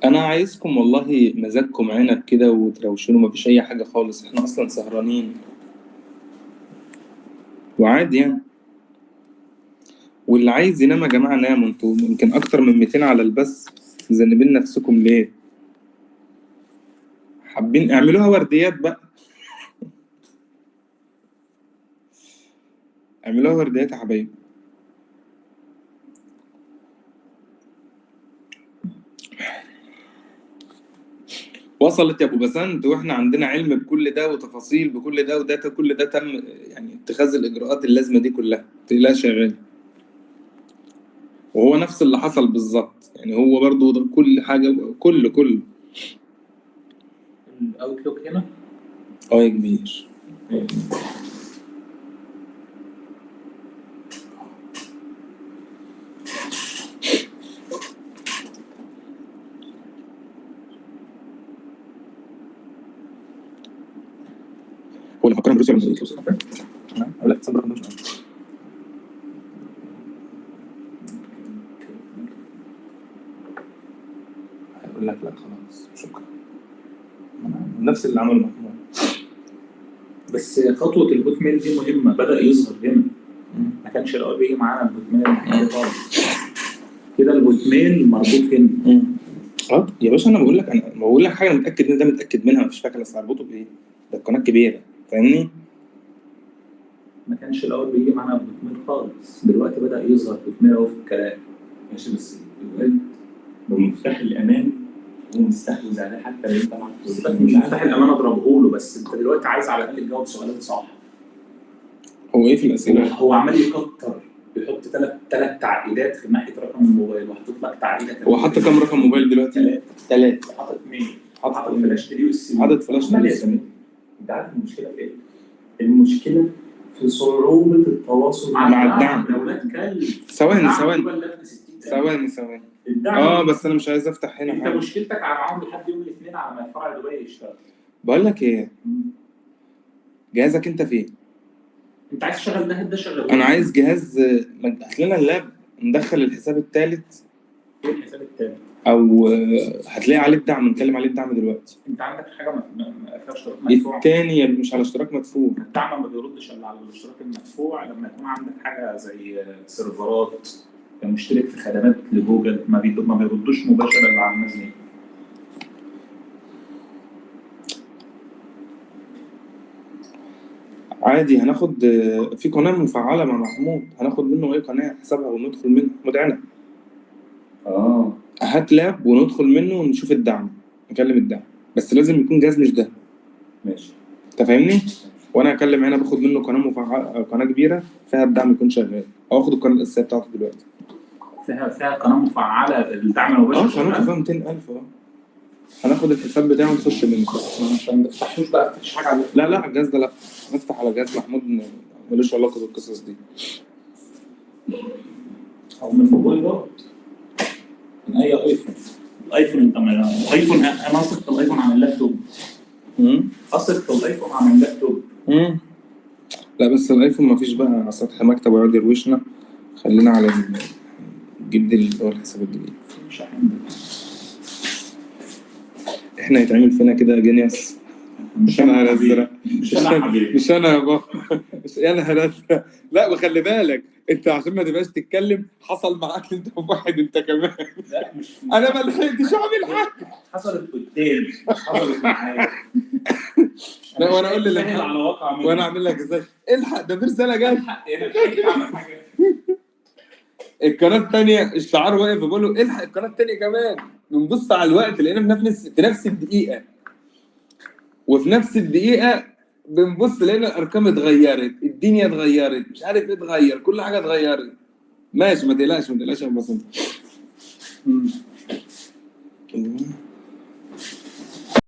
انا عايزكم والله مزاجكم عنب كده وتروشنوا، مفيش اي حاجه خالص، احنا اصلا سهرانين وعادي يعني. واللي عايز ينام يا جماعه ناموا، انتوا يمكن اكتر من 200 على البث، مذنبين نفسكم ليه؟ حابين اعملوها ورديات بقى، اعملوها ورديات يا حبايبي. وصلت يا ابو بسنت، واحنا عندنا علم بكل ده وتفاصيل بكل ده وداتا، كل ده تم يعني اتخاذ الاجراءات اللازمه دي كلها، متقلقش يا غالي. وهو نفس اللي حصل بالظبط، يعني هو برضو ده كل حاجه، كله الاوتلوك هنا يا كبير. هو لما قارن بروسيا لا صبر رقم هيقول لك لا خلاص شكرا، نفس اللي عمله محمود. بس خطوه البوت ميل دي مهمه، بدا يظهر هنا. ما كانش الاول بيجي معانا البوت ميل الناحيه دي خالص، كده البوت ميل مربوط هنا. يا باشا انا بقول لك، انا بقول لك حاجه متاكد ان ده متاكد منها، مفيش فاكر بس هربطه بايه؟ ده القناه الكبيره، فاهمني؟ ما كانش الاول بيجي معانا بوت ميل خالص، دلوقتي بدا يظهر بوت ميل اهو في الكلام. ماشي، بس الواد بمفتاح الامان هو مستحوذ عليه، حتى لو انت معاك مش مفتاح الامان اضربه له، بس انت دلوقتي عايز على الاقل تجاوب سؤالين صح. هو ايه في الاسئله؟ هو عمال يكتر، بيحط ثلاث تعقيدات في ناحيه رقم الموبايل، وحاطط لك تعقيده كمان. هو حط كام رقم موبايل دلوقتي؟ 3. حاطط مين؟ حاطط فلاش دي والسي. حاطط فلاش دي والسي. انت عارف المشكله في ايه؟ المشكله في صعوبه التواصل مع الدعم. دولات كلب. ثواني الدعم بس انا مش عايز افتح هنا انت حاجه. مشكلتك معاهم لحد يوم الاثنين على ما الفرع دبي يشتغل. بقول لك ايه، جهازك انت فين؟ انت عايز تشغل ده شغال. انا عايز جهاز، هات لنا اللاب ندخل الحساب الثالث. ايه الحساب الثالث؟ او هتلاقي عليه الدعم، نتكلم عليه الدعم دلوقتي. انت عندك حاجه ما فيهاش اشتراك مدفوع. الثاني مش على اشتراك مدفوع. الدعم ما بيردش الا على الاشتراك المدفوع، لما يكون عندك حاجه زي سيرفرات، مشترك في خدمات لجوجل، ما بيردوش مباشره الا على الناس دي. عادي، هناخد في قناه مفعله مع محمود، هناخد منه اي قناه حسابها وندخل منه مدعنا. هات لاب وندخل منه ونشوف الدعم، نكلم الدعم، بس لازم يكون جهاز مش ده. ماشي، انت فاهمني؟ وانا هكلم هنا باخد منه قناه مفعله، قناه كبيره فيها الدعم يكون شغال، او اخد القناه الاساسيه بتاعته دلوقتي. فيها قناه مفعله الدعم المباشر. قناه فيها 200,000 هناخد الحساب بتاعه ونخش منه. عشان ما تفتحوش بقى، مفيش حاجه عليه. لا الجهاز ده لا، نفتح على جهاز محمود، ملوش علاقه بالقصص دي. او من موبايلات، من اي ايفون. الايفون انت الايفون، انا اثق في الايفون عن اللابتوب. اثق في الايفون عن اللابتوب. لا بس الايفون مفيش بقى على سطح مكتب ويقعد يروشنا، خلينا على الجديد اللي هو الحساب الجديد. مش عندي. احنا يتعمل فينا كده جينيوس. مش انا على الزرع، مش انا يا بابا، يا نهار ازرق. لا وخلي بالك انت عشان ما تبقاش تتكلم، حصل معاك انت وواحد انت كمان. لا مش انا ما لحقتش اعمل حاجه، حصلت قدامي، حصلت معايا. لا وانا اقول لك على واقع وانا اعمل لك ازاي؟ الحق ده في رساله جايه. الحق انا مش هعمل حاجه. القناه الثانيه الشعار واقف بقول له الحق القناه الثانيه كمان. بنبص على الوقت لقينا في نفس الدقيقه، وفي نفس الدقيقه بنبص لقينا الارقام اتغيرت، الدنيا اتغيرت، مش عارف ايه اتغير، كل حاجه اتغيرت. ماشي، ما تقلقش يا بسنت.